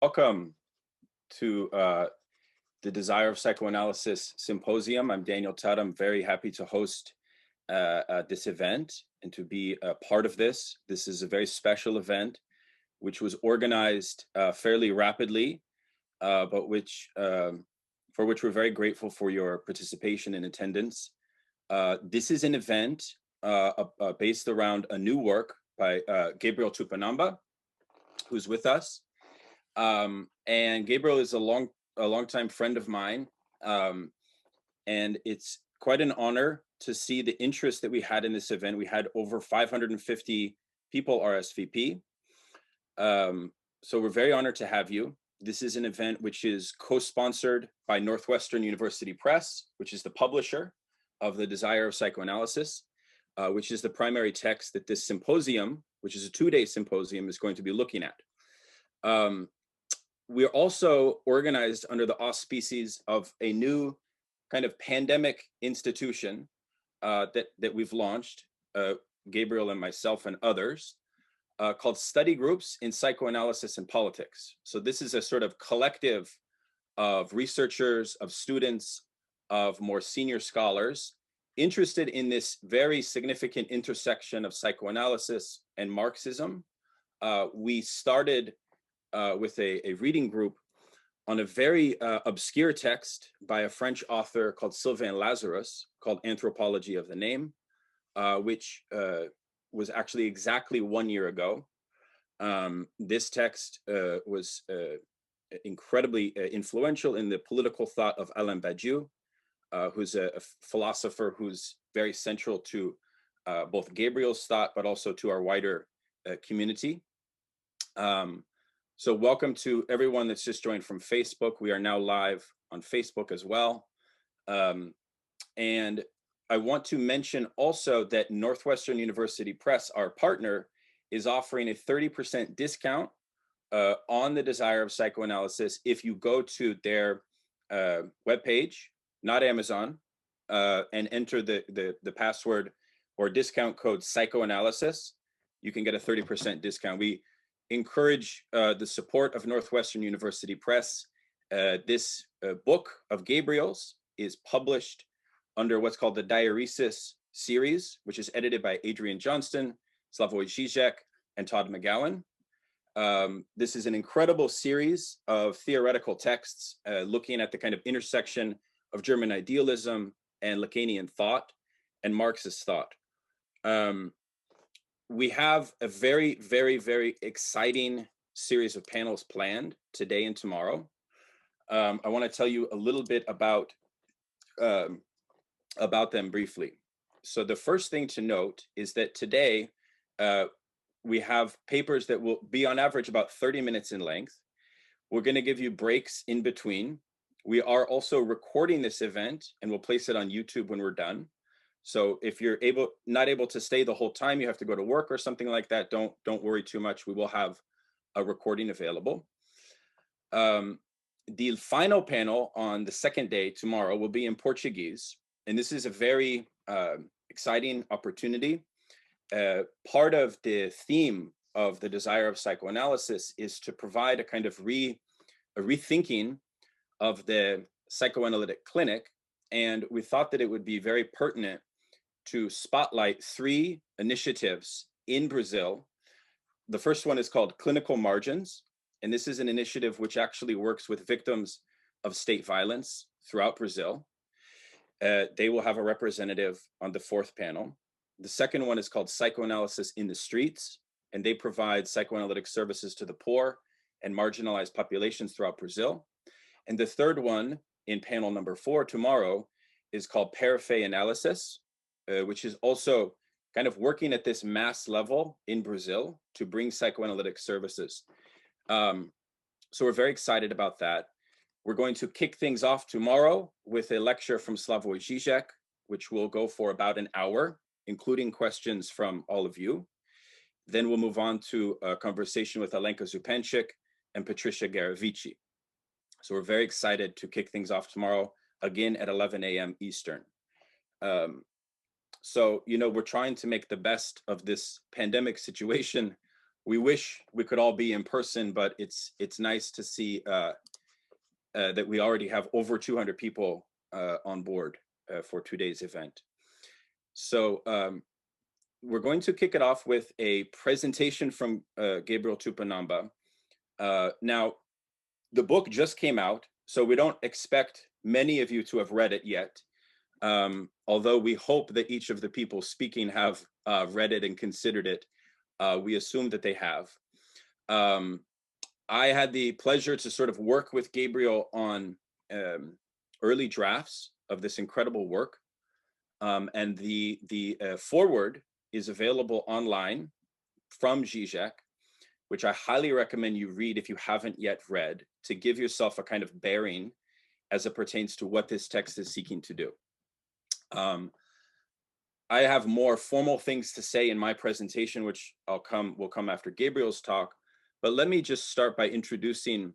Welcome to the Desire of Psychoanalysis Symposium. I'm Daniel Tutt. I'm very happy to host this event and to be a part of this. This is a very special event, which was organized fairly rapidly, but for which we're very grateful for your participation and attendance. This is an event based around a new work by Gabriel Tupinambá, who's with us. And Gabriel is a longtime friend of mine, and it's quite an honor to see the interest that we had in this event. We had over 550 people RSVP, so we're very honored to have you. This is an event which is co-sponsored by Northwestern University Press, which is the publisher of the Desire of Psychoanalysis, which is the primary text that this symposium, which is a two-day symposium, is going to be looking at. We're also organized under the auspices of a new kind of pandemic institution that we've launched, Gabriel and myself and others, called Study Groups in Psychoanalysis and Politics. So this is a sort of collective of researchers, of students, of more senior scholars interested in this very significant intersection of psychoanalysis and Marxism. We started with a reading group on a very obscure text by a French author called Sylvain Lazarus, called Anthropology of the Name, which was actually exactly 1 year ago. This text was incredibly influential in the political thought of Alain Badiou, who's a philosopher who's very central to both Gabriel's thought, but also to our wider community. So welcome to everyone that's just joined from Facebook. We are now live on Facebook as well. And I want to mention also that Northwestern University Press, our partner, is offering a 30% discount on the Desire of Psychoanalysis if you go to their webpage, not Amazon, and enter the password or discount code psychoanalysis. You can get a 30% discount. We encourage the support of Northwestern University Press. This book of Gabriel's is published under what's called the Dialectics series, which is edited by Adrian Johnston, Slavoj Žižek, and Todd McGowan. This is an incredible series of theoretical texts looking at the kind of intersection of German idealism and Lacanian thought and Marxist thought. We have a very, very, very exciting series of panels planned today and tomorrow. I want to tell you a little bit about them briefly. So the first thing to note is that today we have papers that will be on average about 30 minutes in length. We're going to give you breaks in between. We are also recording this event and we'll place it on YouTube when we're done. So if you're not able to stay the whole time, you have to go to work or something like that, don't worry too much. We will have a recording available. The final panel on the second day tomorrow will be in Portuguese. And this is a very exciting opportunity. Part of the theme of the Desire of Psychoanalysis is to provide a kind of rethinking of the psychoanalytic clinic. And we thought that it would be very pertinent to spotlight 3 initiatives in Brazil. The first one is called Clinical Margins, and this is an initiative which actually works with victims of state violence throughout Brazil. They will have a representative on the 4th panel. The second one is called Psychoanalysis in the Streets, and they provide psychoanalytic services to the poor and marginalized populations throughout Brazil. And the third one, in panel number 4 tomorrow, is called Periphery Analysis, which is also kind of working at this mass level in Brazil to bring psychoanalytic services. So we're very excited about that. We're going to kick things off tomorrow with a lecture from Slavoj Žižek, which will go for about an hour, including questions from all of you. Then we'll move on to a conversation with Alenka Zupančič and Patricia Garavici. So we're very excited to kick things off tomorrow, again at 11 a.m. Eastern. So, we're trying to make the best of this pandemic situation we wish we could all be in person, but it's nice to see that we already have over 200 people on board for today's event. So we're going to kick it off with a presentation from Gabriel Tupinambá. Now, the book just came out, so we don't expect many of you to have read it yet, although we hope that each of the people speaking have read it and considered it. We assume that they have. I had the pleasure to sort of work with Gabriel on early drafts of this incredible work. And the foreword is available online from Zizek, which I highly recommend you read if you haven't yet read, to give yourself a kind of bearing as it pertains to what this text is seeking to do. I have more formal things to say in my presentation, which will come after Gabriel's talk, but let me just start by introducing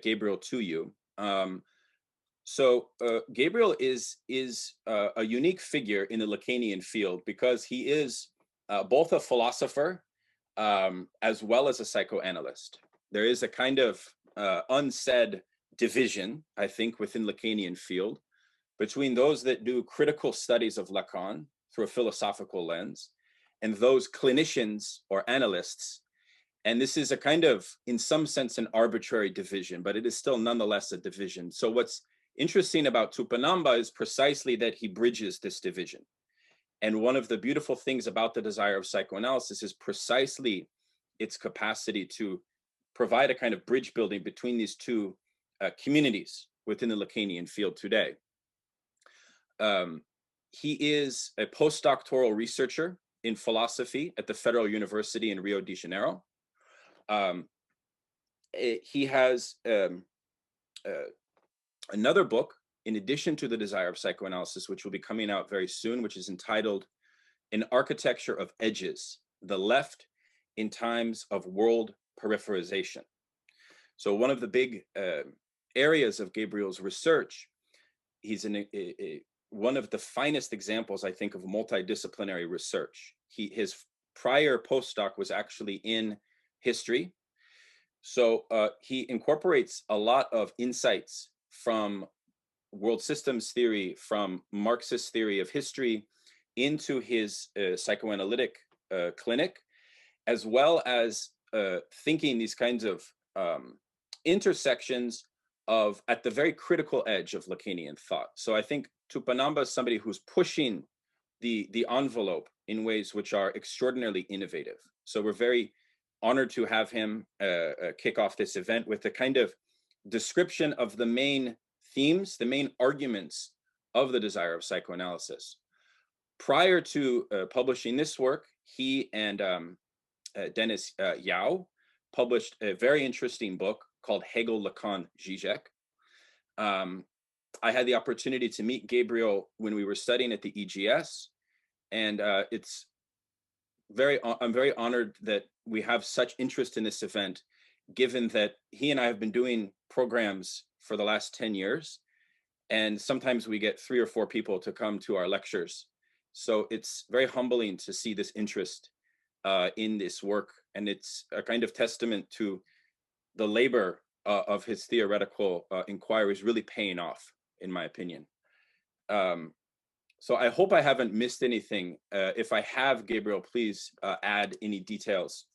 Gabriel to you. So Gabriel is a unique figure in the Lacanian field because he is both a philosopher as well as a psychoanalyst. There is a kind of unsaid division, I think, within Lacanian field between those that do critical studies of Lacan through a philosophical lens and those clinicians or analysts. And this is a kind of, in some sense, an arbitrary division, but it is still nonetheless a division. So what's interesting about Tupinambá is precisely that he bridges this division. And one of the beautiful things about the Desire of Psychoanalysis is precisely its capacity to provide a kind of bridge building between these two communities within the Lacanian field today. He is a postdoctoral researcher in philosophy at the Federal University in Rio de Janeiro. He has another book, in addition to the Desire of Psychoanalysis, which will be coming out very soon, which is entitled An Architecture of Edges, the Left in Times of World Peripherization. So one of the big areas of Gabriel's research, he's one of the finest examples, I think, of multidisciplinary research. His prior postdoc was actually in history. So he incorporates a lot of insights from world systems theory, from Marxist theory of history into his psychoanalytic clinic, as well as thinking these kinds of intersections of at the very critical edge of Lacanian thought. So I think Tupinambá is somebody who's pushing the envelope in ways which are extraordinarily innovative. So we're very honored to have him kick off this event with the kind of description of the main themes, the main arguments of the Desire of Psychoanalysis. Prior to publishing this work, he and Dennis Yao published a very interesting book called Hegel, Lacan, Zizek. I had the opportunity to meet Gabriel when we were studying at the EGS, and I'm very honored that we have such interest in this event, given that he and I have been doing programs for the last 10 years, and sometimes we get 3 or 4 people to come to our lectures. So it's very humbling to see this interest in this work, and it's a kind of testament to the labor of his theoretical inquiries really paying off, in my opinion. So I hope I haven't missed anything. If I have, Gabriel, please add any details.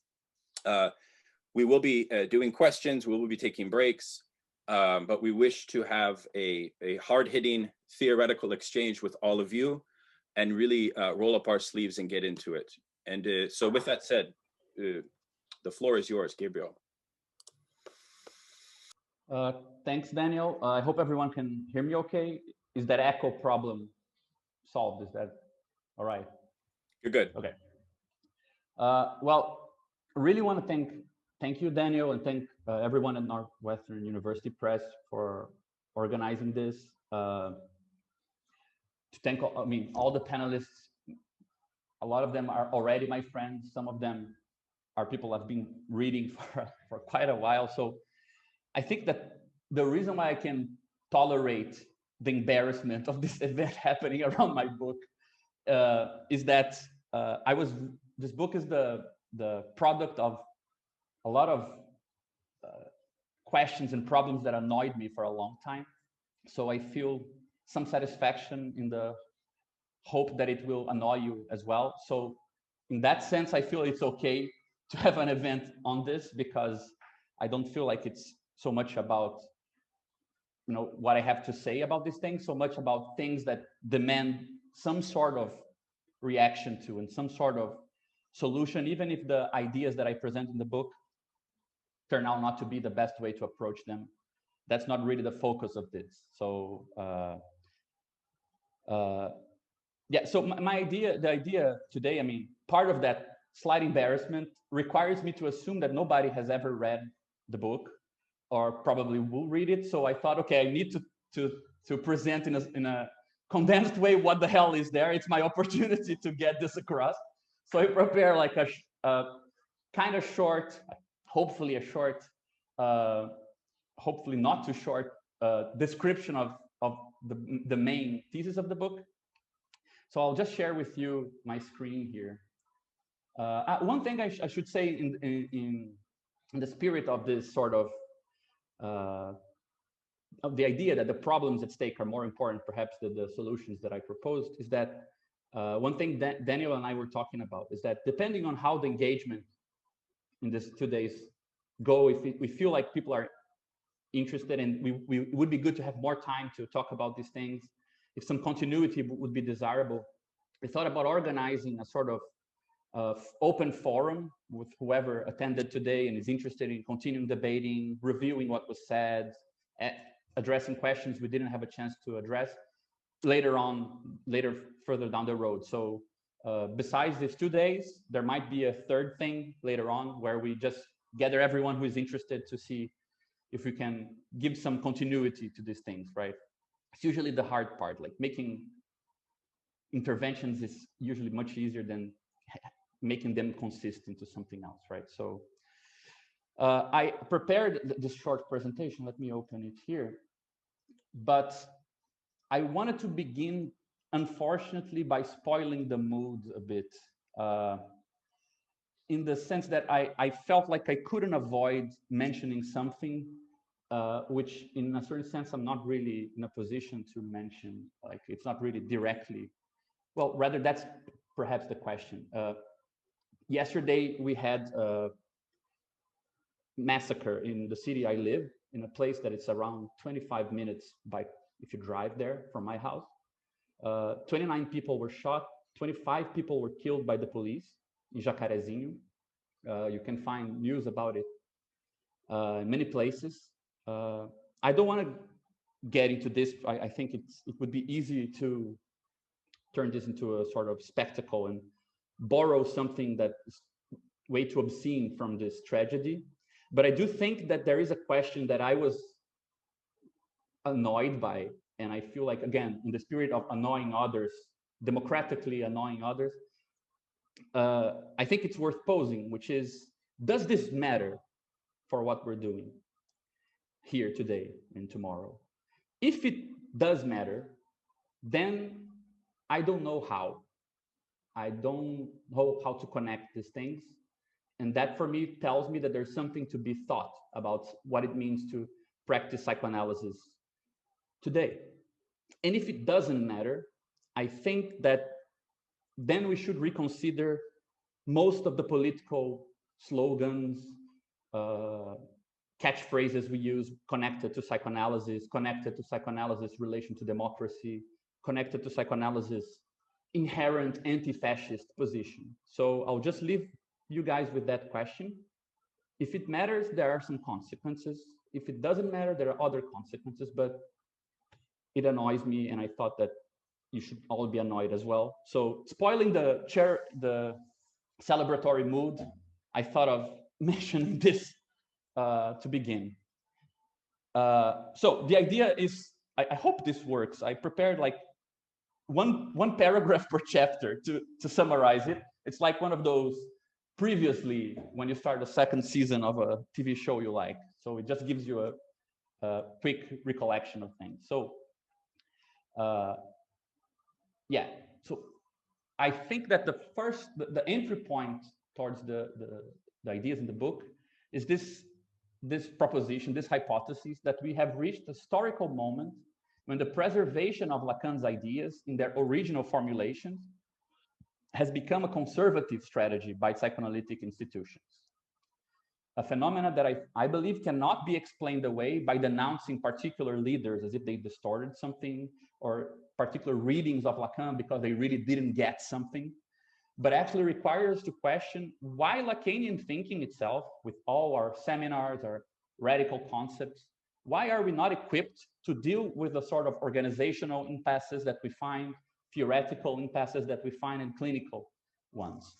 We will be doing questions, we will be taking breaks, but we wish to have a hard-hitting theoretical exchange with all of you and really roll up our sleeves and get into it. And so with that said, the floor is yours, Gabriel. Thanks, Daniel. I hope everyone can hear me okay. Is that echo problem solved? Is that all right? You're good. Okay. Well, I really want to thank you, Daniel, and thank everyone at Northwestern University Press for organizing this. To thank, all the panelists. A lot of them are already my friends. Some of them are people I've been reading for quite a while. So I think that the reason why I can tolerate the embarrassment of this event happening around my book is that this book is the product of a lot of questions and problems that annoyed me for a long time. So I feel some satisfaction in the hope that it will annoy you as well. So in that sense, I feel it's okay to have an event on this, because I don't feel like it's so much about what I have to say about these things, so much about things that demand some sort of reaction to and some sort of solution, even if the ideas that I present in the book turn out not to be the best way to approach them. That's not really the focus of this. So yeah, so the idea today, I mean, part of that slight embarrassment requires me to assume that nobody has ever read the book or probably will read it. So I thought, okay, I need to present in a condensed way what the hell is there. It's my opportunity to get this across. So I prepare like a kind of short, hopefully a short, hopefully not too short description of the main thesis of the book. So I'll just share with you my screen here. One thing I should say in the spirit of this sort of the idea that the problems at stake are more important perhaps than the solutions that I proposed, is that one thing that Daniel and I were talking about is that depending on how the engagement in this 2 days go, if we feel like people are interested and it would be good to have more time to talk about these things, if some continuity would be desirable, we thought about organizing a sort of open forum with whoever attended today and is interested in continuing debating, reviewing what was said, addressing questions we didn't have a chance to address later further down the road. So besides these 2 days, there might be a third thing later on where we just gather everyone who is interested to see if we can give some continuity to these things, right? It's usually the hard part, like making interventions is usually much easier than making them consistent to something else, right? So I prepared this short presentation. Let me open it here. But I wanted to begin, unfortunately, by spoiling the mood a bit, in the sense that I felt like I couldn't avoid mentioning something which in a certain sense I'm not really in a position to mention. Like it's not really directly, well, rather that's perhaps the question. Yesterday we had a massacre in the city I live, in a place that it's around 25 minutes by, if you drive there from my house. 29 people were shot, 25 people were killed by the police in Jacarezinho. You can find news about it in many places. I don't want to get into this. I think it would be easy to turn this into a sort of spectacle and borrow something that is way too obscene from this tragedy. But I do think that there is a question that I was annoyed by, and I feel like, again, in the spirit of annoying others, democratically annoying others, I think it's worth posing, which is, does this matter for what we're doing here today and tomorrow? If it does matter, then I don't know how. I don't know how to connect these things. And that for me tells me that there's something to be thought about what it means to practice psychoanalysis today. And if it doesn't matter, I think that then we should reconsider most of the political slogans, catchphrases we use connected to psychoanalysis relation to democracy, connected to psychoanalysis inherent anti-fascist position. So I'll just leave you guys with that question. If it matters, there are some consequences. If it doesn't matter, there are other consequences, but it annoys me, and I thought that you should all be annoyed as well. So spoiling the celebratory mood, I thought of mentioning this to begin. So the idea is, I hope this works. I prepared like one paragraph per chapter to summarize it. It's like one of those previously when you start the second season of a TV show you like. So it just gives you a quick recollection of things. So yeah, so I think that the entry point towards the ideas in the book is this proposition, this hypothesis, that we have reached a historical moment when the preservation of Lacan's ideas in their original formulations has become a conservative strategy by psychoanalytic institutions. A phenomena that I believe cannot be explained away by denouncing particular leaders as if they distorted something, or particular readings of Lacan because they really didn't get something, but actually requires to question why Lacanian thinking itself, with all our seminars, our radical concepts, why are we not equipped to deal with the sort of organizational impasses that we find, theoretical impasses that we find in clinical ones?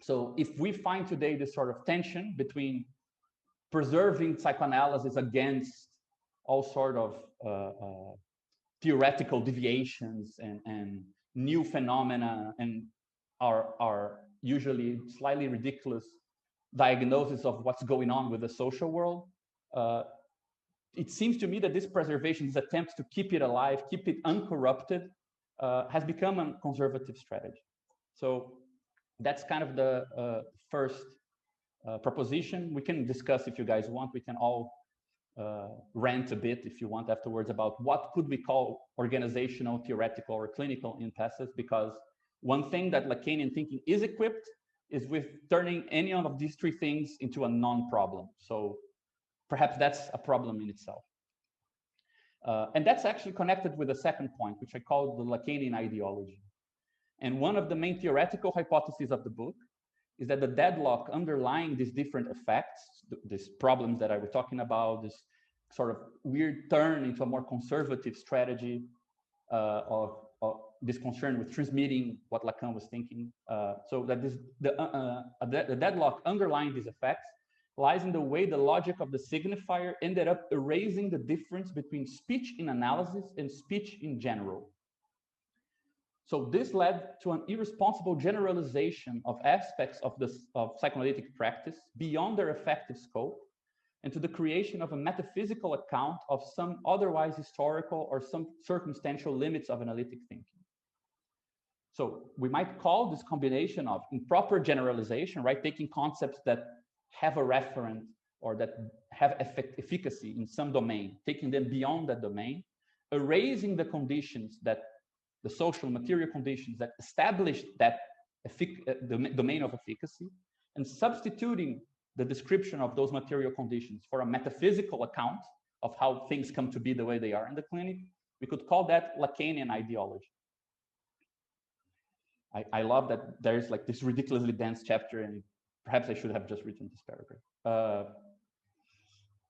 So if we find today this sort of tension between preserving psychoanalysis against all sort of theoretical deviations and new phenomena and our usually slightly ridiculous diagnosis of what's going on with the social world, it seems to me that this preservation, this attempt to keep it alive, keep it uncorrupted, has become a conservative strategy. So that's kind of the first proposition. We can discuss if you guys want. We can all rant a bit if you want afterwards about what could we call organizational, theoretical, or clinical impasses, because one thing that Lacanian thinking is equipped is with turning any of these three things into a non-problem. So perhaps that's a problem in itself. And that's actually connected with the second point, which I call the Lacanian ideology. And one of the main theoretical hypotheses of the book is that the deadlock underlying these different effects, these problems that I was talking about, this sort of weird turn into a more conservative strategy of this concern with transmitting what Lacan was thinking. So that the deadlock underlying these effects lies in the way the logic of the signifier ended up erasing the difference between speech in analysis and speech in general. So this led to an irresponsible generalization of aspects of psychoanalytic practice beyond their effective scope, and to the creation of a metaphysical account of some otherwise historical or some circumstantial limits of analytic thinking. So we might call this combination of improper generalization, right? Taking concepts that have a referent or that have efficacy in some domain, taking them beyond that domain, erasing the conditions that the social material conditions that established that domain of efficacy, and substituting the description of those material conditions for a metaphysical account of how things come to be the way they are in the clinic. We could call that Lacanian ideology. I love that there's like this ridiculously dense chapter, and perhaps I should have just written this paragraph.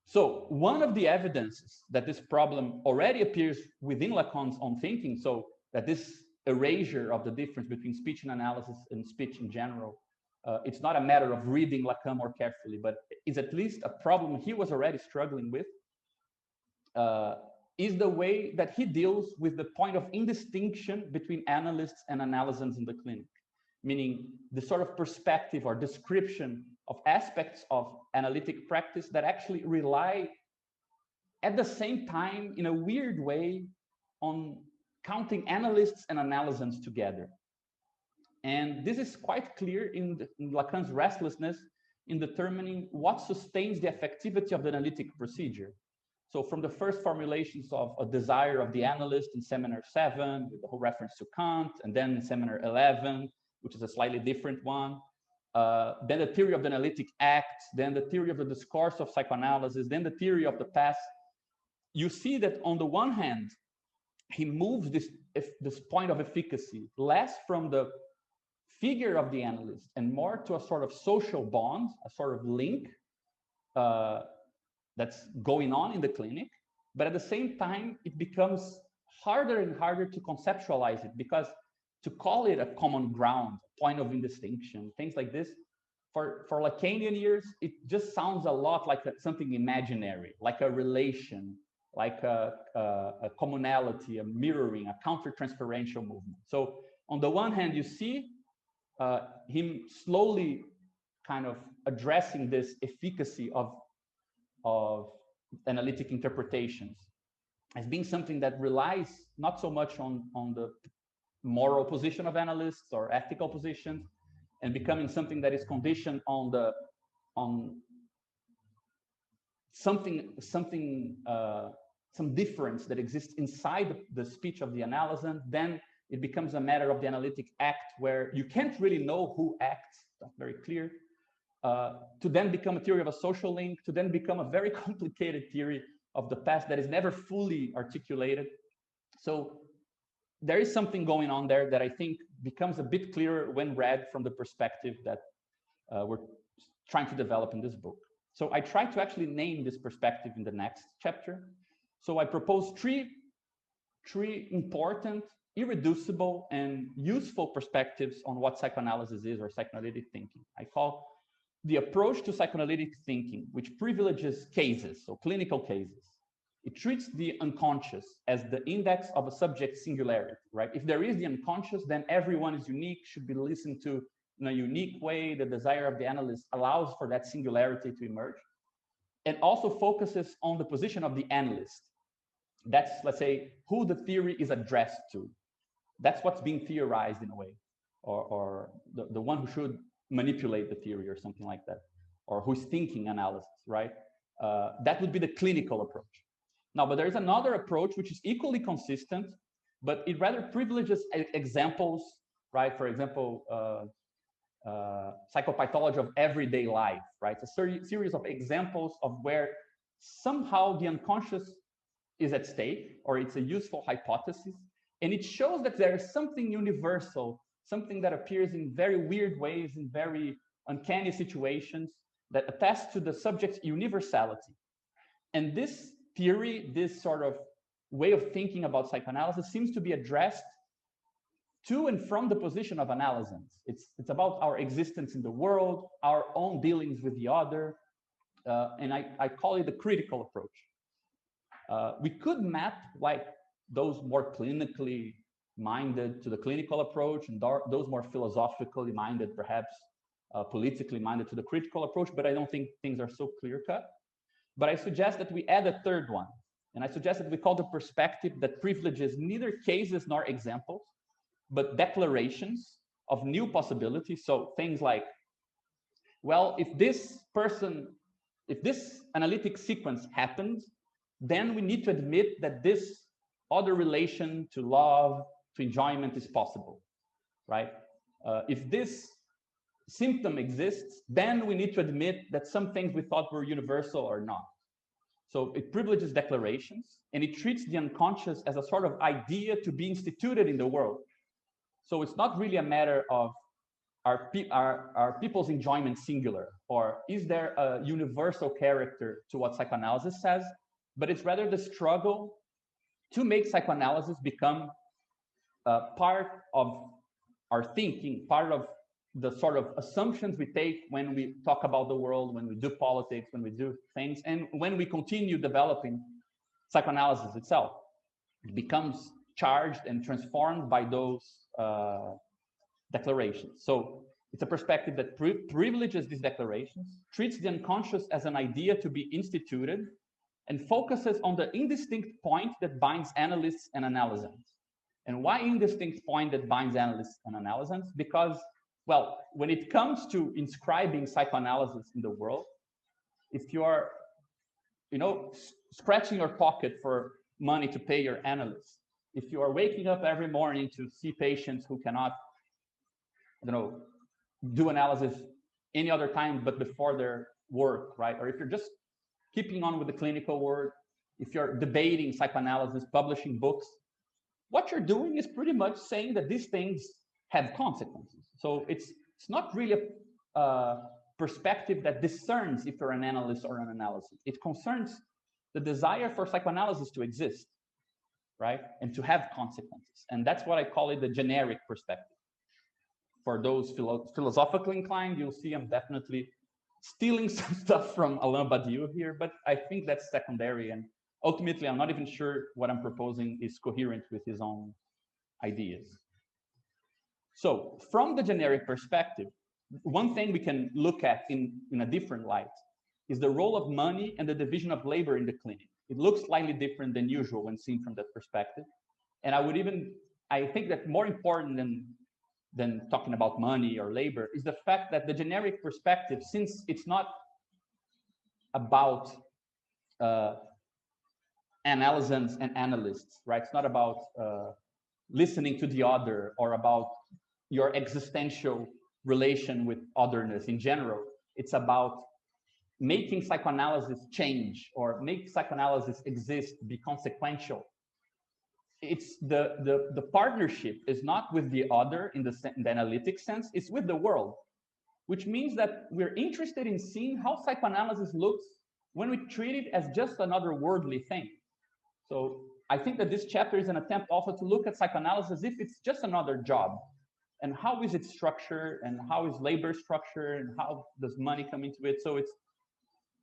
So one of the evidences that this problem already appears within Lacan's own thinking, so that this erasure of the difference between speech and analysis and speech in general, it's not a matter of reading Lacan more carefully, but is at least a problem he was already struggling with, is the way that he deals with the point of indistinction between analysts and analysans in the clinic, meaning the sort of perspective or description of aspects of analytic practice that actually rely at the same time, in a weird way, on counting analysts and analysans together. And this is quite clear in Lacan's restlessness in determining what sustains the effectivity of the analytic procedure. So from the first formulations of a desire of the analyst in seminar 7, with the whole reference to Kant, and then in seminar 11, which is a slightly different one, then the theory of the analytic act, then the theory of the discourse of psychoanalysis, then the theory of the past, you see that on the one hand, he moves this point of efficacy less from the figure of the analyst and more to a sort of social bond, a sort of link that's going on in the clinic. But at the same time, it becomes harder and harder to conceptualize it, because to call it a common ground, point of indistinction, things like this, for Lacanian ears, it just sounds a lot like something imaginary, like a relation, like a commonality, a mirroring, a counter-transferential movement. So on the one hand, you see him slowly kind of addressing this efficacy of analytic interpretations as being something that relies not so much on the moral position of analysts or ethical positions, and becoming something that is conditioned on some difference that exists inside the speech of the analysand, then it becomes a matter of the analytic act where you can't really know who acts, that's very clear, to then become a theory of a social link, to then become a very complicated theory of the past that is never fully articulated. So there is something going on there that I think becomes a bit clearer when read from the perspective that we're trying to develop in this book. So I try to actually name this perspective in the next chapter. So I propose three important, irreducible, and useful perspectives on what psychoanalysis is, or psychoanalytic thinking. I call the approach to psychoanalytic thinking, which privileges cases, so clinical cases. It treats the unconscious as the index of a subject's singularity, right? If there is the unconscious, then everyone is unique, should be listened to in a unique way. The desire of the analyst allows for that singularity to emerge, and also focuses on the position of the analyst. That's, let's say, who the theory is addressed to. That's what's being theorized in a way, or the one who should manipulate the theory or something like that, or who's thinking analysis, right? That would be the clinical approach. Now, but there is another approach which is equally consistent, but it rather privileges examples, right? For example, psychopathology of everyday life, right? It's a series of examples of where somehow the unconscious is at stake, or it's a useful hypothesis, and it shows that there is something universal, something that appears in very weird ways, in very uncanny situations, that attests to the subject's universality. And this theory, this sort of way of thinking about psychoanalysis, seems to be addressed to and from the position of analysans. It's about our existence in the world, our own dealings with the other, and I call it the critical approach. We could map like those more clinically minded to the clinical approach, and those more philosophically minded, perhaps politically minded, to the critical approach, but I don't think things are so clear-cut. But I suggest that we add a third one, and I suggest that we call the perspective that privileges neither cases nor examples, but declarations of new possibilities. So things like, well, if this analytic sequence happens, then we need to admit that this other relation to love, to enjoyment is possible, right? If this symptom exists, then we need to admit that some things we thought were universal are not. So it privileges declarations, and it treats the unconscious as a sort of idea to be instituted in the world. So it's not really a matter of are people's enjoyment singular, or is there a universal character to what psychoanalysis says, but it's rather the struggle to make psychoanalysis become part of our thinking, part of the sort of assumptions we take when we talk about the world, when we do politics, when we do things, and when we continue developing psychoanalysis itself. It becomes charged and transformed by those declarations. So it's a perspective that privileges these declarations, treats the unconscious as an idea to be instituted, and focuses on the indistinct point that binds analysts and analysans. And why indistinct point that binds analysts and analysans? Because, well, when it comes to inscribing psychoanalysis in the world, if you are, scratching your pocket for money to pay your analysts, if you are waking up every morning to see patients who cannot, do analysis any other time but before their work, right? Or if you're just keeping on with the clinical work, if you're debating psychoanalysis, publishing books, what you're doing is pretty much saying that these things have consequences. So it's not really a perspective that discerns if you're an analyst or an analysis. It concerns the desire for psychoanalysis to exist, right? And to have consequences. And that's what I call it the generic perspective. For those philosophically inclined, you'll see I'm definitely stealing some stuff from Alain Badiou here, but I think that's secondary. And ultimately, I'm not even sure what I'm proposing is coherent with his own ideas. So from the generic perspective, one thing we can look at in a different light is the role of money and the division of labor in the clinic. It looks slightly different than usual when seen from that perspective. And I think that more important than talking about money or labor is the fact that the generic perspective, since it's not about analysans and analysts, right? It's not about listening to the other or about your existential relation with otherness in general. It's about making psychoanalysis change or make psychoanalysis exist, be consequential. It's the partnership is not with the other in the analytic sense, it's with the world, which means that we're interested in seeing how psychoanalysis looks when we treat it as just another worldly thing. So I think that this chapter is an attempt also to look at psychoanalysis as if it's just another job. And how is it structured, and how is labor structured, and how does money come into it? So it's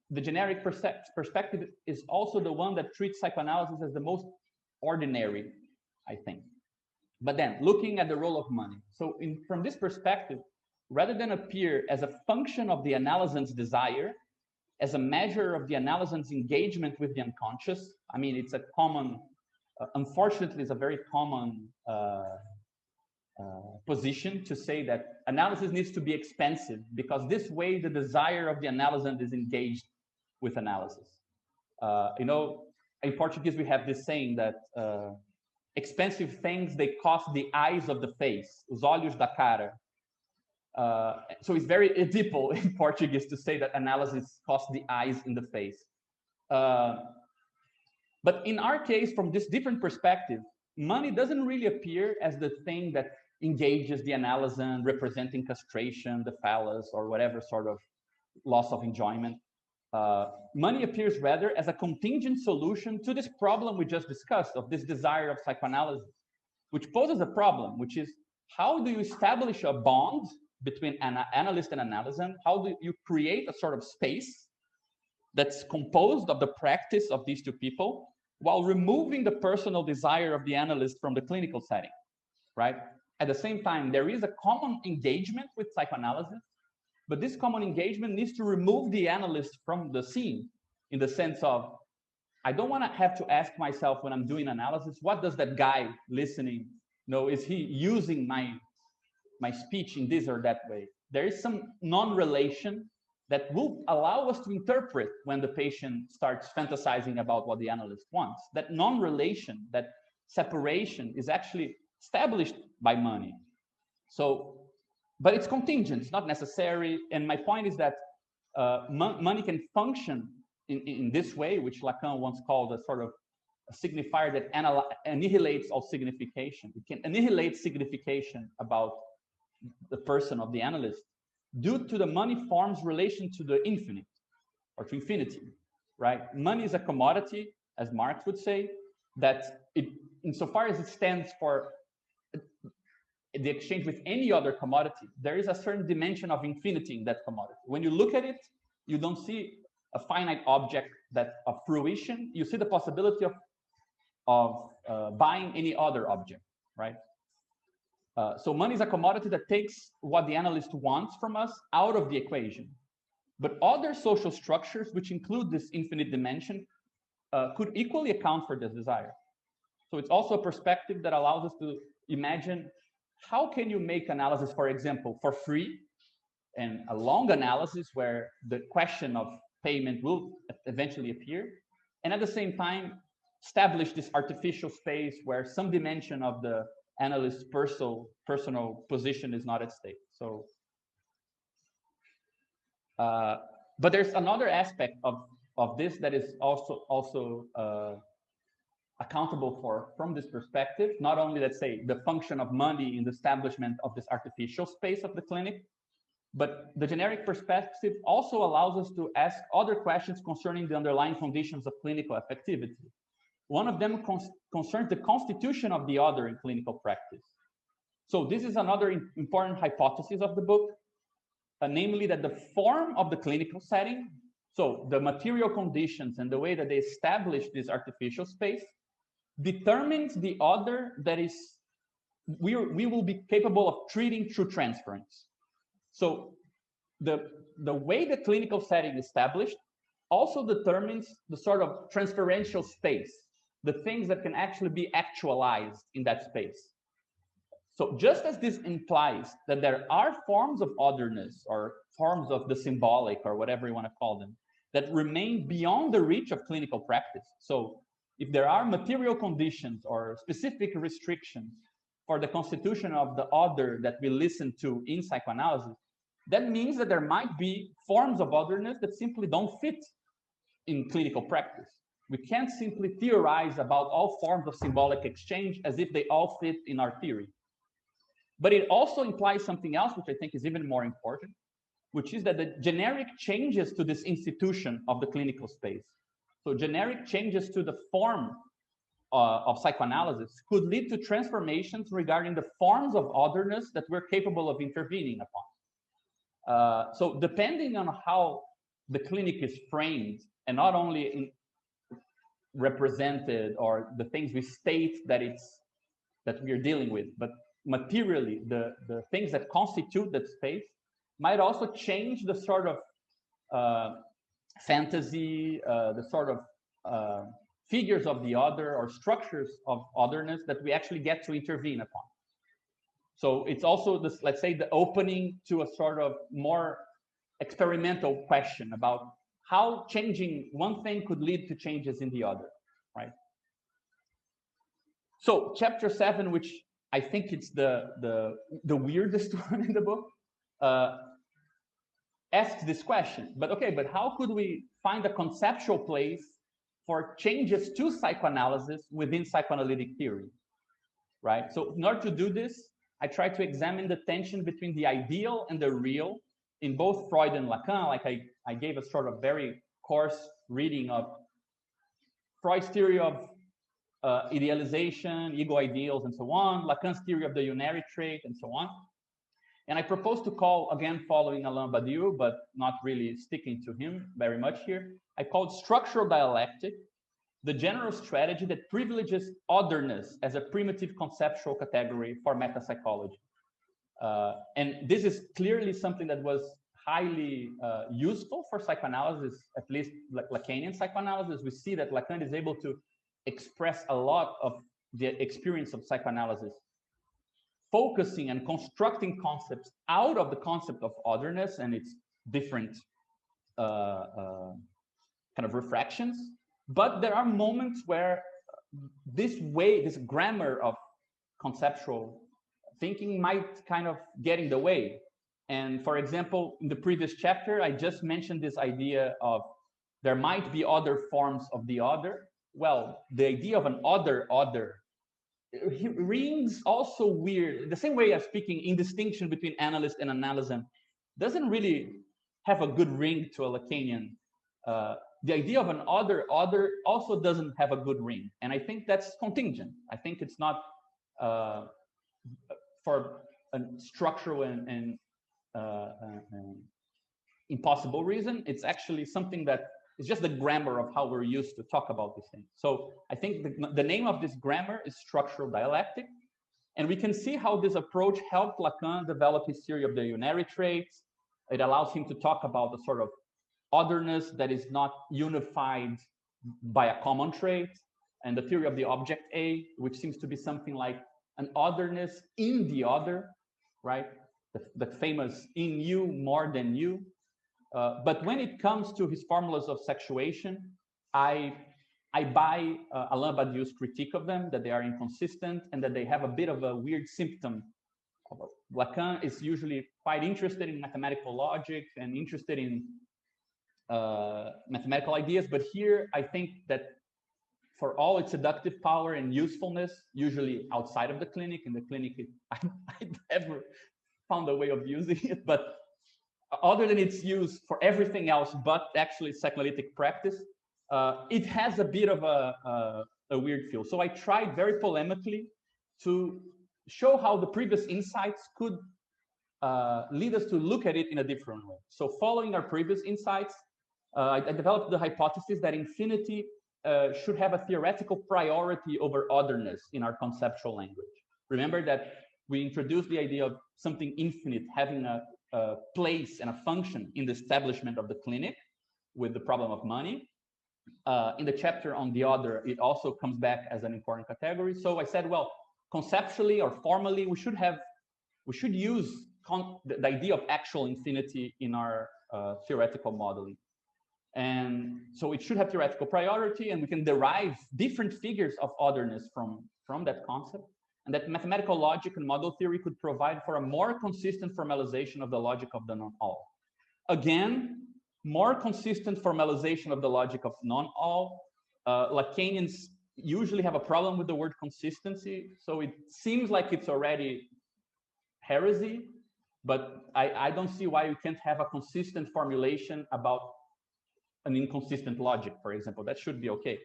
the generic perspective is also the one that treats psychoanalysis as the most ordinary, I think. But then looking at the role of money. So from this perspective, rather than appear as a function of the analysant's desire, as a measure of the analysant's engagement with the unconscious, I mean, it's a common, unfortunately, it's a very common position to say that analysis needs to be expensive because this way the desire of the analysant is engaged with analysis. You know, in Portuguese, we have this saying that expensive things, they cost the eyes of the face, os olhos da cara. So it's very Oedipo in Portuguese to say that analysis costs the eyes in the face. But in our case, from this different perspective, money doesn't really appear as the thing that engages the analysant, representing castration, the phallus, or whatever sort of loss of enjoyment. Money appears rather as a contingent solution to this problem we just discussed of this desire of psychoanalysis, which poses a problem, which is how do you establish a bond between an analyst and analysant? How do you create a sort of space that's composed of the practice of these two people while removing the personal desire of the analyst from the clinical setting, right? At the same time, there is a common engagement with psychoanalysis, but this common engagement needs to remove the analyst from the scene in the sense of, I don't want to have to ask myself when I'm doing analysis, what does that guy listening know? Is he using my speech in this or that way? There is some non-relation that will allow us to interpret when the patient starts fantasizing about what the analyst wants. That non-relation, that separation is actually established by money. So, but it's contingent, it's not necessary. And my point is that money can function in this way, which Lacan once called a sort of a signifier that annihilates all signification. It can annihilate signification about the person of the analyst due to the money form's relation to the infinite or to infinity, right? Money is a commodity, as Marx would say, that insofar as it stands for the exchange with any other commodity, there is a certain dimension of infinity in that commodity. When you look at it, you don't see a finite object that of fruition. You see the possibility of buying any other object, right? So money is a commodity that takes what the analyst wants from us out of the equation. But other social structures, which include this infinite dimension, could equally account for this desire. So it's also a perspective that allows us to imagine how can you make analysis, for example, for free, and a long analysis where the question of payment will eventually appear, and at the same time establish this artificial space where some dimension of the analyst's personal position is not at stake. So, but there's another aspect of this that is also accountable for from this perspective. Not only, let's say, the function of money in the establishment of this artificial space of the clinic, but the generic perspective also allows us to ask other questions concerning the underlying conditions of clinical effectivity. One of them concerns the constitution of the other in clinical practice. So this is another important hypothesis of the book, namely that the form of the clinical setting, so the material conditions and the way that they establish this artificial space, determines the other that is we will be capable of treating through transference. So the way the clinical setting is established also determines the sort of transferential space, the things that can actually be actualized in that space. So just as this implies that there are forms of otherness or forms of the symbolic or whatever you want to call them that remain beyond the reach of clinical practice. So if there are material conditions or specific restrictions for the constitution of the other that we listen to in psychoanalysis, that means that there might be forms of otherness that simply don't fit in clinical practice. We can't simply theorize about all forms of symbolic exchange as if they all fit in our theory. But it also implies something else, which I think is even more important, which is that the generic changes to this institution of the clinical space, so generic changes to the form of psychoanalysis, could lead to transformations regarding the forms of otherness that we're capable of intervening upon. So depending on how the clinic is framed, and not only represented or the things we state that we're dealing with, but materially the things that constitute that space might also change the sort of fantasy, the sort of figures of the other or structures of otherness that we actually get to intervene upon. So it's also this, let's say, the opening to a sort of more experimental question about how changing one thing could lead to changes in the other, right? So chapter 7, which I think it's the weirdest one in the book, asks this question, but how could we find a conceptual place for changes to psychoanalysis within psychoanalytic theory, right? So in order to do this, I try to examine the tension between the ideal and the real in both Freud and Lacan. Like I gave a sort of very coarse reading of Freud's theory of idealization, ego ideals, and so on, Lacan's theory of the unary trait, and so on. And I propose to call, again, following Alain Badiou, but not really sticking to him very much here, I called structural dialectic the general strategy that privileges otherness as a primitive conceptual category for metapsychology. And this is clearly something that was highly useful for psychoanalysis, at least Lacanian psychoanalysis. We see that Lacan is able to express a lot of the experience of psychoanalysis, focusing and constructing concepts out of the concept of otherness and its different kind of refractions. But there are moments where this grammar of conceptual thinking might kind of get in the way. And for example, in the previous chapter, I just mentioned this idea of there might be other forms of the other. Well, the idea of an other it rings also weird. The same way as speaking in distinction between analyst and analysm doesn't really have a good ring to a Lacanian. The idea of an other also doesn't have a good ring. And I think that's contingent. I think it's not for a structural and impossible reason. It's actually something that is just the grammar of how we're used to talk about these things. So I think the name of this grammar is structural dialectic. And we can see how this approach helped Lacan develop his theory of the unary traits. It allows him to talk about the sort of otherness that is not unified by a common trait, and the theory of the object A, which seems to be something like an otherness in the other, right? The famous in you more than you. But when it comes to his formulas of sexuation, I buy Alain Badiou's critique of them, that they are inconsistent and that they have a bit of a weird symptom. Lacan is usually quite interested in mathematical logic and interested in mathematical ideas, but here I think that for all its seductive power and usefulness, usually outside of the clinic, in the clinic I never found a way of using it, but other than its use for everything else but actually psychoanalytic practice, it has a bit of a weird feel. So I tried very polemically to show how the previous insights could lead us to look at it in a different way. So following our previous insights, I developed the hypothesis that infinity should have a theoretical priority over otherness in our conceptual language. Remember that we introduced the idea of something infinite having a place and a function in the establishment of the clinic with the problem of money. In the chapter on the other, it also comes back as an important category. So I said, well, conceptually or formally, we should use the idea of actual infinity in our theoretical modeling. And so it should have theoretical priority, and we can derive different figures of otherness from that concept. And that mathematical logic and model theory could provide for a more consistent formalization of the logic of the non-all. Again, more consistent formalization of the logic of non-all. Lacanians usually have a problem with the word consistency, so it seems like it's already heresy, but I don't see why you can't have a consistent formulation about an inconsistent logic, for example. That should be okay.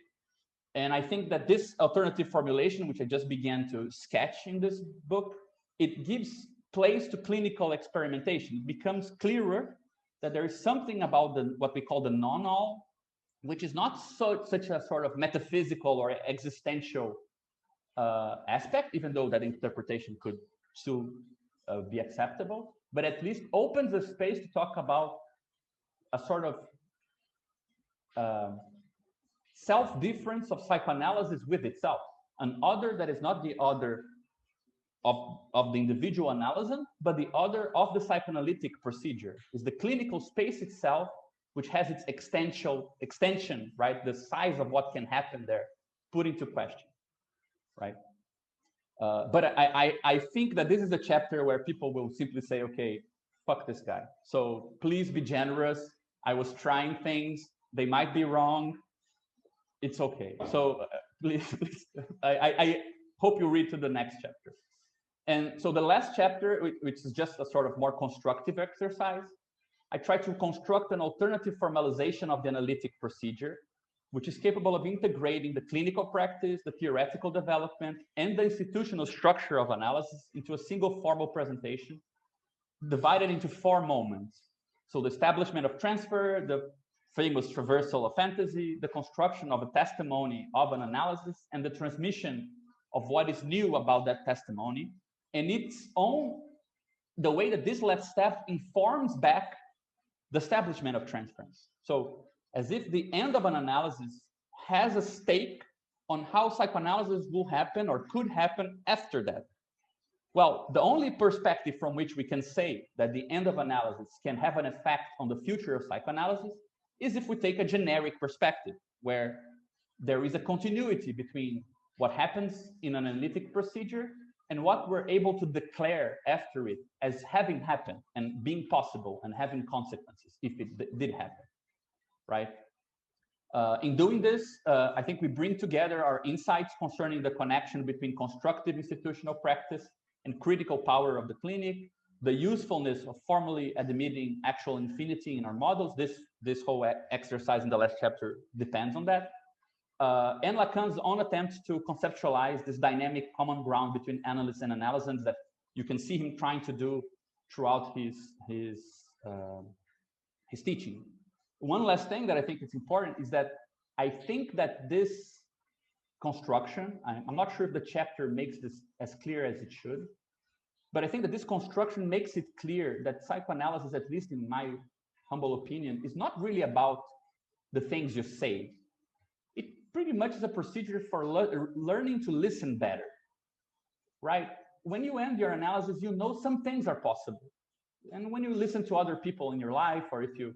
And I think that this alternative formulation, which I just began to sketch in this book, it gives place to clinical experimentation. It becomes clearer that there is something about what we call the non-all, which is not such a sort of metaphysical or existential aspect, even though that interpretation could still be acceptable, but at least opens a space to talk about a sort of self-difference of psychoanalysis with itself, an other that is not the other of the individual analysis, but the other of the psychoanalytic procedure. Is the clinical space itself, which has its extension, right? The size of what can happen there, put into question, right? But I think that this is the chapter where people will simply say, okay, fuck this guy. So please be generous. I was trying things. They might be wrong. It's okay. So please, I hope you read to the next chapter. And so the last chapter, which is just a sort of more constructive exercise, I try to construct an alternative formalization of the analytic procedure, which is capable of integrating the clinical practice, the theoretical development, and the institutional structure of analysis into a single formal presentation, divided into 4 moments. So the establishment of transfer, the famous traversal of fantasy, the construction of a testimony of an analysis, and the transmission of what is new about that testimony, and its own, the way that this last step informs back the establishment of transference. So as if the end of an analysis has a stake on how psychoanalysis will happen or could happen after that. Well, the only perspective from which we can say that the end of analysis can have an effect on the future of psychoanalysis is if we take a generic perspective, where there is a continuity between what happens in an analytic procedure and what we're able to declare after it as having happened and being possible and having consequences if it did happen, right? In doing this, I think we bring together our insights concerning the connection between constructive institutional practice and critical power of the clinic, the usefulness of formally admitting actual infinity in our models. This whole exercise in the last chapter depends on that. And Lacan's own attempt to conceptualize this dynamic common ground between analysts and analysans that you can see him trying to do throughout his teaching. One last thing that I think is important is that I think that this construction, I'm not sure if the chapter makes this as clear as it should, but I think that this construction makes it clear that psychoanalysis, at least in my humble opinion, is not really about the things you say. It pretty much is a procedure for learning to listen better, right? When you end your analysis, you know some things are possible. And when you listen to other people in your life, or if you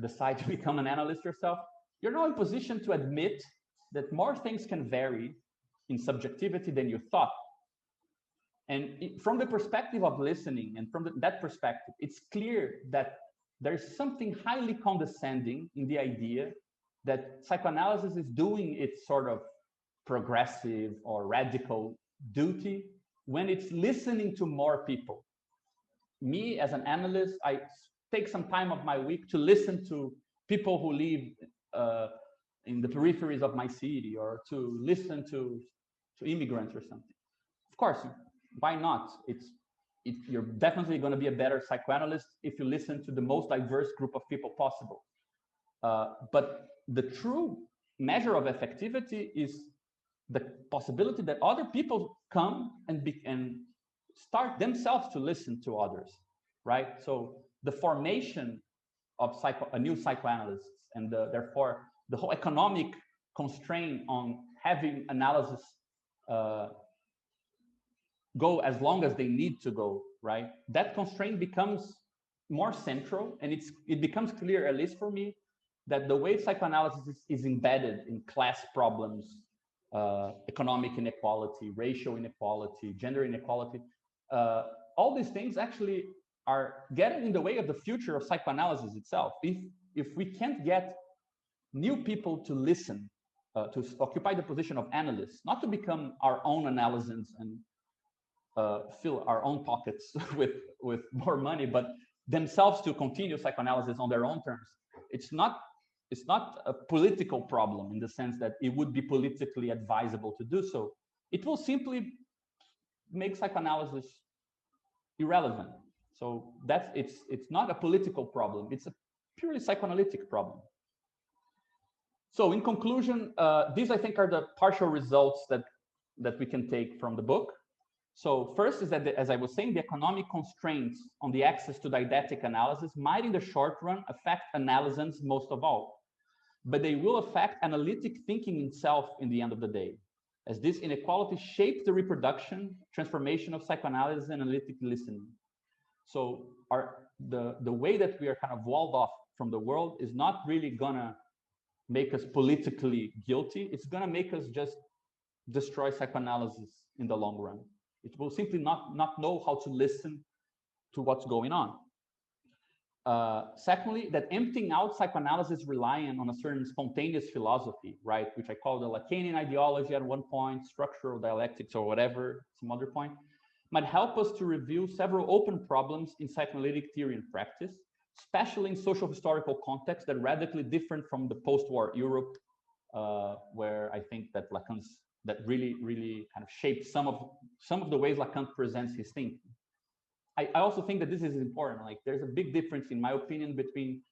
decide to become an analyst yourself, you're now in position to admit that more things can vary in subjectivity than you thought. And from the perspective of listening, and from that perspective, it's clear that there's something highly condescending in the idea that psychoanalysis is doing its sort of progressive or radical duty when it's listening to more people. Me, as an analyst, I take some time of my week to listen to people who live in the peripheries of my city, or to listen to immigrants or something. Of course, why not? You're definitely going to be a better psychoanalyst if you listen to the most diverse group of people possible. But the true measure of effectivity is the possibility that other people come and start themselves to listen to others, right? So the formation of a new psychoanalyst, and therefore the whole economic constraint on having analysis go as long as they need to go, right? That constraint becomes more central, and it becomes clear, at least for me, that the way psychoanalysis is embedded in class problems, economic inequality, racial inequality, gender inequality, all these things actually are getting in the way of the future of psychoanalysis itself. If we can't get new people to listen, to occupy the position of analysts, not to become our own analysts and fill our own pockets with more money, but themselves to continue psychoanalysis on their own terms. It's not a political problem in the sense that it would be politically advisable to do so. It will simply make psychoanalysis irrelevant. So it's not a political problem. It's a purely psychoanalytic problem. So in conclusion, these I think are the partial results that we can take from the book. So first is that, as I was saying, the economic constraints on the access to didactic analysis might in the short run affect analysans most of all, but they will affect analytic thinking itself in the end of the day, as this inequality shapes the reproduction, transformation of psychoanalysis and analytic listening. So the way that we are kind of walled off from the world is not really gonna make us politically guilty. It's gonna make us just destroy psychoanalysis in the long run. It will simply not know how to listen to what's going on. Secondly, that emptying out psychoanalysis relying on a certain spontaneous philosophy, right, which I call the Lacanian ideology at one point, structural dialectics or whatever, some other point, might help us to review several open problems in psychoanalytic theory and practice, especially in social historical contexts that are radically different from the post-war Europe, where I think that Lacan's that really kind of shaped some of the ways Lacan presents his thinking. I also think that this is important. Like, there's a big difference, in my opinion, between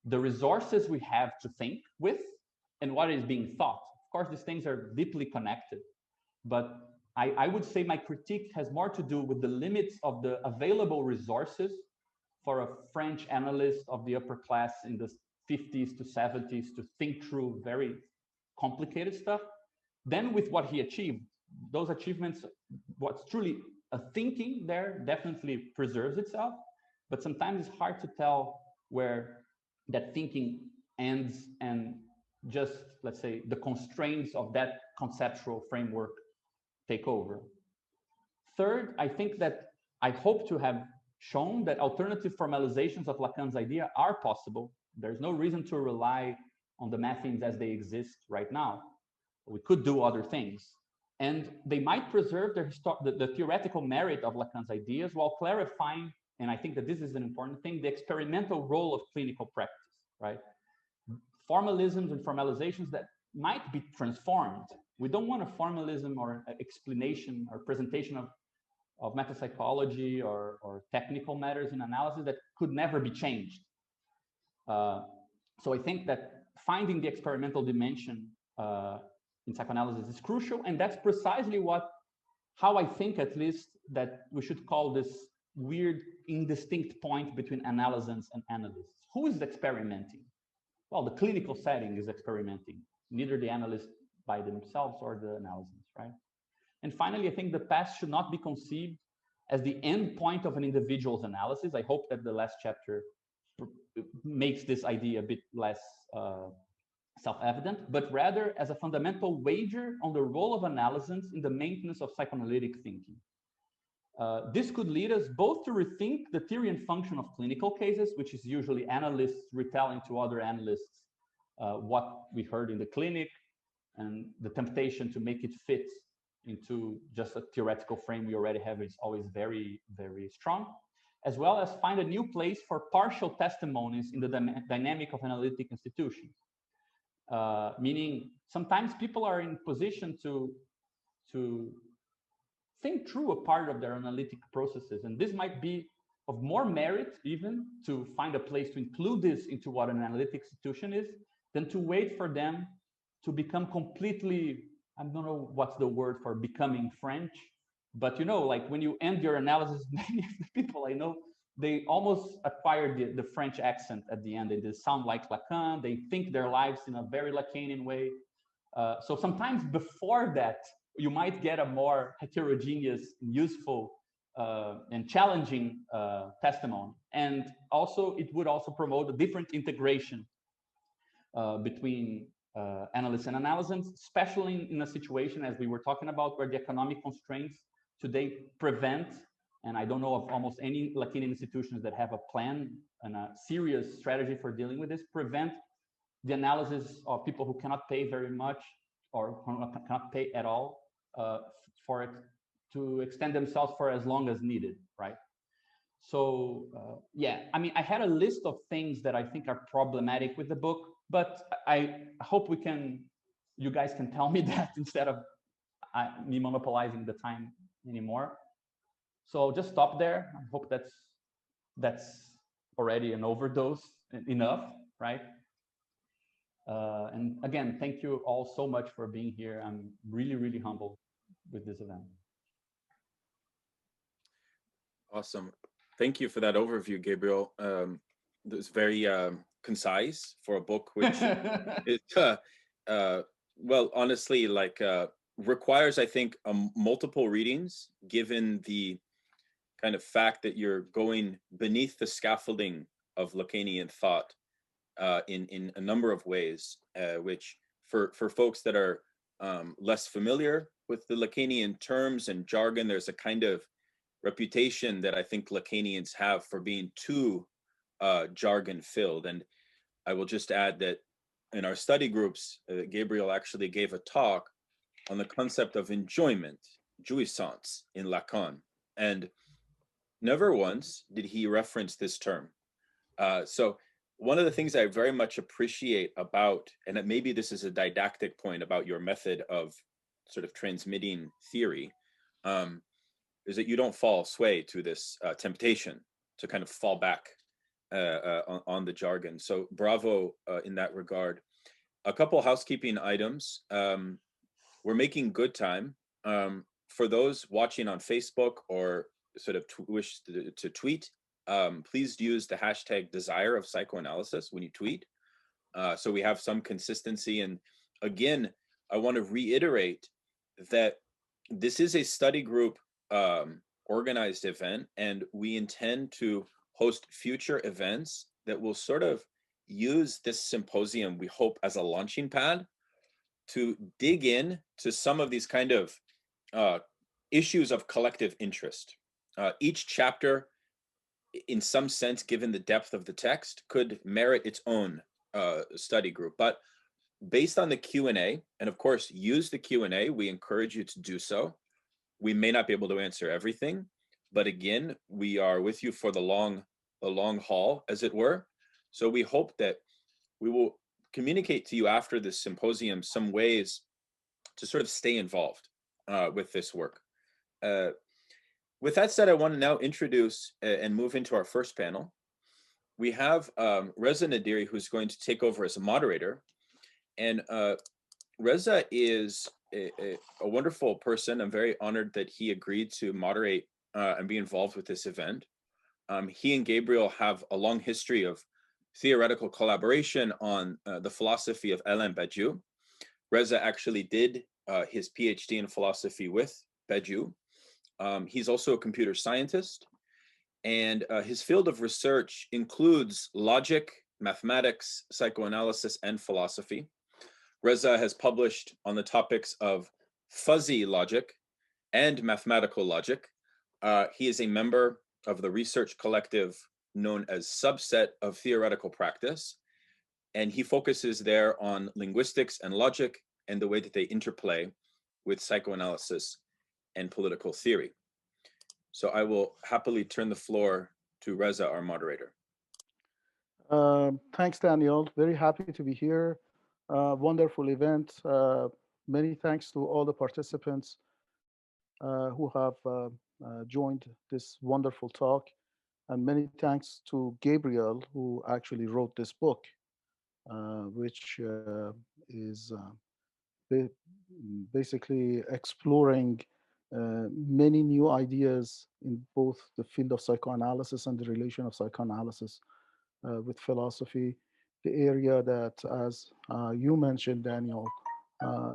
the resources we have to think with and what is being thought. Of course, these things are deeply connected, but I would say my critique has more to do with the limits of the available resources for a French analyst of the upper class in the 50s to 70s to think through very complicated stuff, than with what he achieved. Those achievements, what's truly a thinking there definitely preserves itself, but sometimes it's hard to tell where that thinking ends and just, let's say, the constraints of that conceptual framework take over. Third, I think that I hope to have shown that alternative formalizations of Lacan's idea are possible. There's no reason to rely on the mathings as they exist right now. We could do other things. And they might preserve the theoretical merit of Lacan's ideas while clarifying, and I think that this is an important thing, the experimental role of clinical practice, right? Formalisms and formalizations that might be transformed. We don't want a formalism or explanation or presentation of metapsychology or technical matters in analysis that could never be changed. So I think that finding the experimental dimension in psychoanalysis is crucial, and that's precisely how I think, at least, that we should call this weird, indistinct point between analysans and analysts. Who is experimenting? Well, the clinical setting is experimenting, neither the analysts by themselves or the analysans, right? And finally, I think the past should not be conceived as the end point of an individual's analysis. I hope that the last chapter makes this idea a bit less self-evident, but rather as a fundamental wager on the role of analysans in the maintenance of psychoanalytic thinking. This could lead us both to rethink the theory and function of clinical cases, which is usually analysts retelling to other analysts what we heard in the clinic, and the temptation to make it fit into just a theoretical frame we already have is always very, very strong, as well as find a new place for partial testimonies in the dynamic of analytic institutions. Meaning sometimes people are in position to think through a part of their analytic processes, and this might be of more merit even to find a place to include this into what an analytic institution is than to wait for them to become completely, I don't know what's the word for becoming French, but you know, like when you end your analysis, many of the people I know, they almost acquire the French accent at the end. They sound like Lacan. They think their lives in a very Lacanian way. So sometimes before that, you might get a more heterogeneous, useful, and challenging testimony. And also, it would also promote a different integration between analysts and analysants, especially in a situation as we were talking about, where the economic constraints today prevent, and I don't know of almost any Lacanian institutions that have a plan and a serious strategy for dealing with this, prevent the analysis of people who cannot pay very much or cannot pay at all for it to extend themselves for as long as needed, right? So yeah, I mean, I had a list of things that I think are problematic with the book, but I hope you guys can tell me that instead of me monopolizing the time anymore. So I'll just stop there. I hope that's already an overdose enough, right? And again, thank you all so much for being here. I'm really, really humbled with this event. Awesome. Thank you for that overview, Gabriel. It was very concise for a book which it, well, honestly, like requires, I think, multiple readings, given the kind of fact that you're going beneath the scaffolding of Lacanian thought in a number of ways, which for folks that are less familiar with the Lacanian terms and jargon, there's a kind of reputation that I think Lacanians have for being too jargon filled. And I will just add that in our study groups, Gabriel actually gave a talk on the concept of enjoyment, jouissance, in Lacan. And never once did he reference this term. So one of the things I very much appreciate about, and maybe this is a didactic point about your method of sort of transmitting theory, is that you don't fall sway to this temptation to kind of fall back on the jargon. So bravo in that regard. A couple housekeeping items. We're making good time. For those watching on Facebook or sort of wish to tweet, please use the hashtag Desire of Psychoanalysis when you tweet. So we have some consistency. And again, I want to reiterate that this is a study group organized event, and we intend to host future events that will sort of use this symposium, we hope, as a launching pad to dig in to some of these kind of issues of collective interest. Each chapter, in some sense, given the depth of the text, could merit its own study group. But based on the Q&A, and of course, use the Q&A, we encourage you to do so. We may not be able to answer everything, but again, we are with you for the long haul, as it were. So we hope that we will communicate to you after this symposium some ways to sort of stay involved with this work. With that said, I want to now introduce and move into our first panel. We have Reza Nadiri, who's going to take over as a moderator. And Reza is a wonderful person. I'm very honored that he agreed to moderate and be involved with this event. He and Gabriel have a long history of theoretical collaboration on the philosophy of Alain Badiou. Reza actually did his PhD in philosophy with Badiou. He's also a computer scientist, and his field of research includes logic, mathematics, psychoanalysis, and philosophy. Reza has published on the topics of fuzzy logic and mathematical logic. He is a member of the research collective known as Subset of Theoretical Practice, and he focuses there on linguistics and logic and the way that they interplay with psychoanalysis and political theory. So I will happily turn the floor to Reza, our moderator. Thanks, Daniel. Very happy to be here. Wonderful event. Many thanks to all the participants who have joined this wonderful talk. And many thanks to Gabriel, who actually wrote this book, which is basically exploring many new ideas in both the field of psychoanalysis and the relation of psychoanalysis with philosophy, the area that, as you mentioned, Daniel,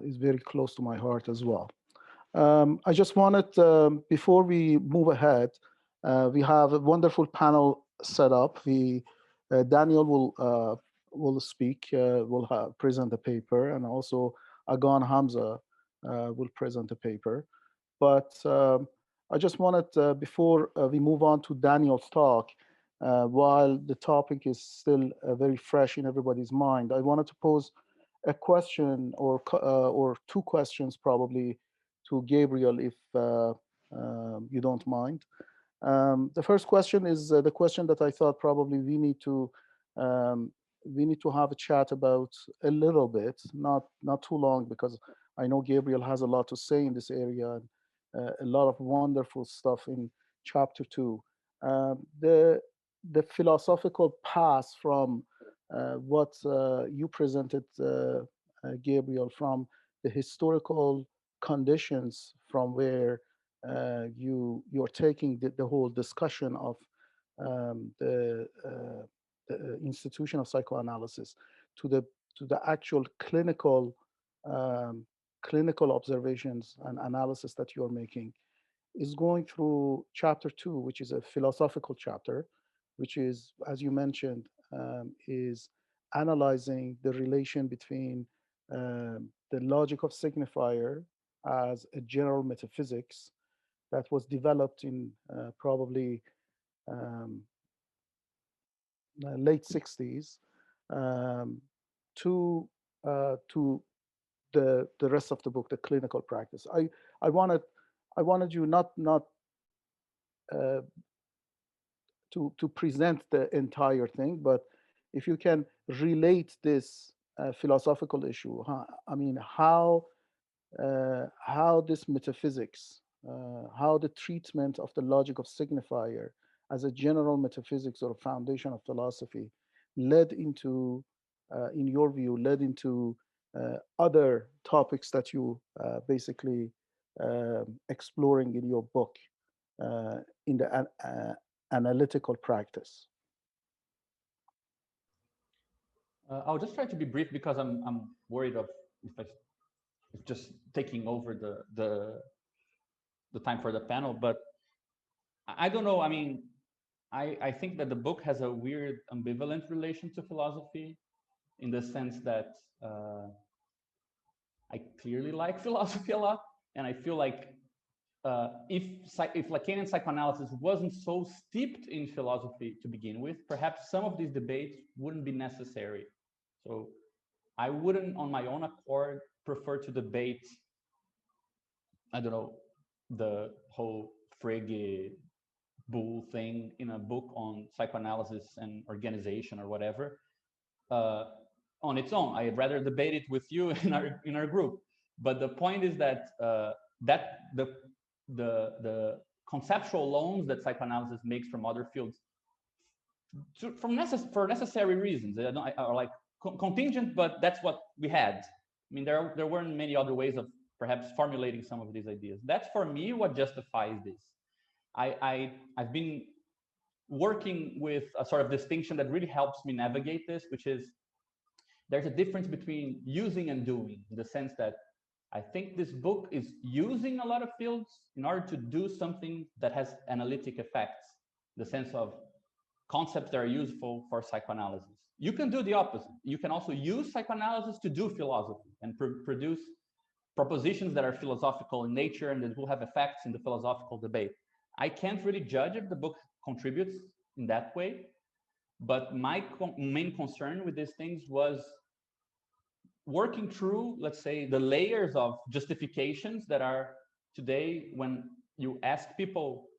is very close to my heart as well. I just wanted, before we move ahead, we have a wonderful panel set up. Daniel will will speak, will present the paper, and also Agan Hamza will present the paper. But I just wanted, before we move on to Daniel's talk, while the topic is still very fresh in everybody's mind, I wanted to pose a question or two questions probably to Gabriel, if you don't mind. The first question is the question that I thought probably um, we need to have a chat about a little bit, not too long, because I know Gabriel has a lot to say in this area, and a lot of wonderful stuff in chapter 2. The philosophical path from what you presented, Gabriel, from the historical conditions from where you're taking the whole discussion of the institution of psychoanalysis to the actual clinical observations and analysis that you're making, is going through chapter 2, which is a philosophical chapter, which is, as you mentioned, is analyzing the relation between the logic of signifier as a general metaphysics that was developed in probably um, late 60s um, to the rest of the book, the clinical practice. I wanted you not uh, to present the entire thing, but if you can relate this philosophical issue, I mean, how this metaphysics, how the treatment of the logic of signifier as a general metaphysics or foundation of philosophy led into, in your view, led into other topics that you basically exploring in your book in the analytical practice. I'll just try to be brief because I'm worried of if just taking over the time for the panel, but I don't know. I mean, I think that the book has a weird ambivalent relation to philosophy, in the sense that I clearly like philosophy a lot, and I feel like if Lacanian psychoanalysis wasn't so steeped in philosophy to begin with, perhaps some of these debates wouldn't be necessary. So I wouldn't, on my own accord, prefer to debate, I don't know, the whole Frege bull thing in a book on psychoanalysis and organization or whatever on its own. I'd rather debate it with you in our group. But the point is that the conceptual loans that psychoanalysis makes from other fields for necessary reasons are like contingent, but that's what we had. I mean, there weren't many other ways of perhaps formulating some of these ideas. That's for me what justifies this. I've been working with a sort of distinction that really helps me navigate this, which is there's a difference between using and doing, in the sense that I think this book is using a lot of fields in order to do something that has analytic effects, in the sense of concepts that are useful for psychoanalysis. You can do the opposite. You can also use psychoanalysis to do philosophy and produce propositions that are philosophical in nature and that will have effects in the philosophical debate. I can't really judge if the book contributes in that way, but my main concern with these things was working through, let's say, the layers of justifications that are today when you ask people,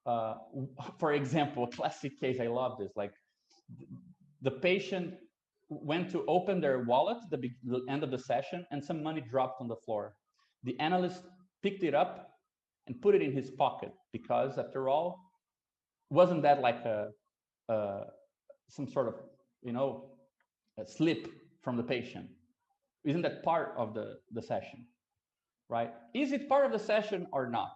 for example, a classic case, I love this, like the patient went to open their wallet at the end of the session and some money dropped on the floor. The analyst picked it up and put it in his pocket because, after all, wasn't that like some sort of, a slip from the patient? Isn't that part of the session, right? Is it part of the session or not?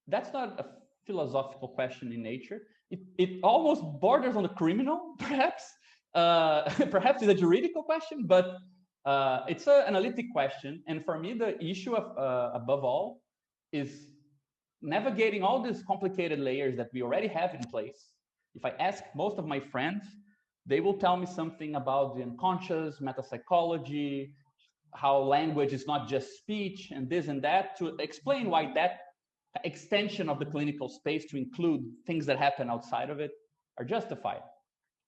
That's not a philosophical question in nature. It almost borders on the criminal, perhaps. Perhaps it's a juridical question, but it's an analytic question. And for me, the issue of, above all, is navigating all these complicated layers that we already have in place. If I ask most of my friends, they will tell me something about the unconscious, metapsychology, how language is not just speech, and this and that, to explain why that extension of the clinical space to include things that happen outside of it are justified,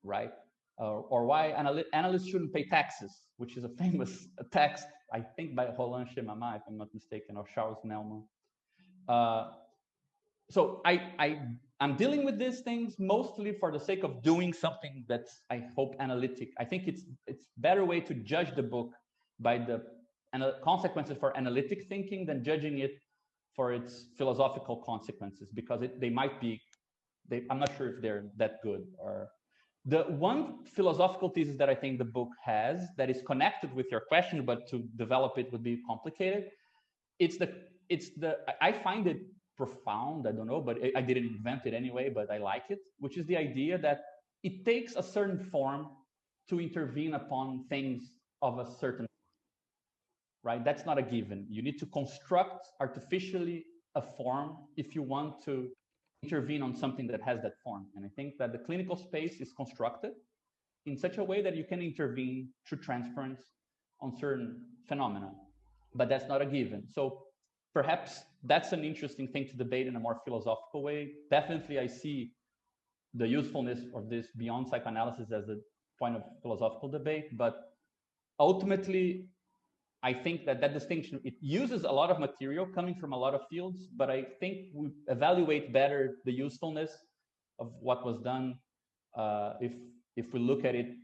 right? Or why analysts shouldn't pay taxes, which is a famous text, I think, by Roland Chemama, if I'm not mistaken, or Charles Nelman. So I'm dealing with these things mostly for the sake of doing something that's, I hope, analytic. I think it's better way to judge the book by the consequences for analytic thinking than judging it for its philosophical consequences, because they might be, I'm not sure if they're that good. Or the one philosophical thesis that I think the book has that is connected with your question, but to develop it would be complicated. I find it profound, I don't know, but I didn't invent it anyway, but I like it, which is the idea that it takes a certain form to intervene upon things of a certain, right? That's not a given. You need to construct artificially a form if you want to intervene on something that has that form. And I think that the clinical space is constructed in such a way that you can intervene through transference on certain phenomena, but that's not a given. So perhaps that's an interesting thing to debate in a more philosophical way. Definitely, I see the usefulness of this beyond psychoanalysis as a point of philosophical debate, but ultimately, I think that distinction, it uses a lot of material coming from a lot of fields, but I think we evaluate better the usefulness of what was done if we look at it,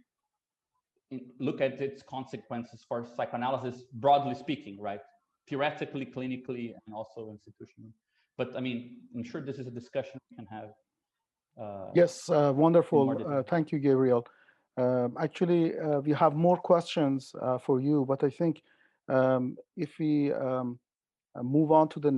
look at its consequences for psychoanalysis, broadly speaking, right? Theoretically, clinically, and also institutionally. But I mean, I'm sure this is a discussion we can have. Yes, wonderful. Thank you, Gabriel. Actually, we have more questions for you, but I think if we move on to the